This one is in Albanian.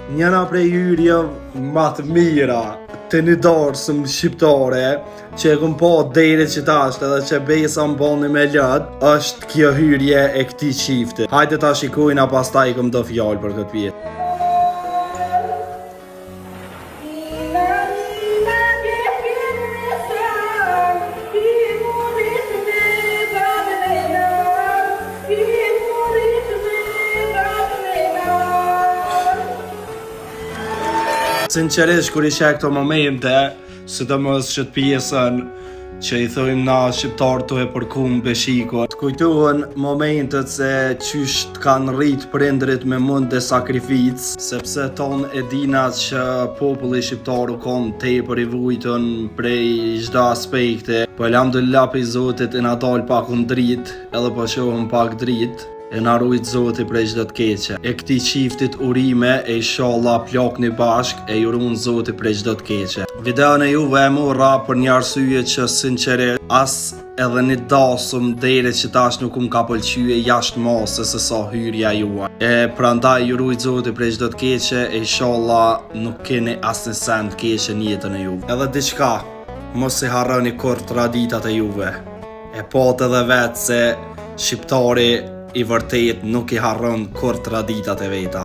Njëna prej hyrje më të mira të një dorësëm shqiptare që e këm po deri që tash edhe që besa më boni me lët, është kjo hyrje e këtij çifti. Hajde ta shikojna, pastaj këm do fjalë për këtë pjesë. Sinqerisht kur i sheh këto momente, sidomos që të pjesën që i thojmë na shqiptar të e përkum beshiko, të kujtohen momentet se qysh të kanë rrit prindrit me mund dhe sakrificë, sepse ton e dina që populli shqiptar u kon tepër i vujtën prej çdo aspekti, po elhamdulillah prej Zotit e na dal pak dritë, edhe po shohëm pak dritë. E na rujt Zoti prej çdo të keqe. E këtij çiftit urime e inshallah plakni bashk e jurun Zoti prej çdo të keqe. Videon e juve e morra për një arsye që sinqerisht as edhe një dasëm deri që tash nuk ka pëlqyer jashtë masës se sa hyrja juaj. E prandaj ju rujt Zoti prej çdo të keqe e inshallah nuk keni asnjë send të keqe në jetën e juve. Edhe diçka, mos i harroni kur traditat e juve. E pat edhe vetë se shqiptari i vërtet nuk i harron kur traditat e veta.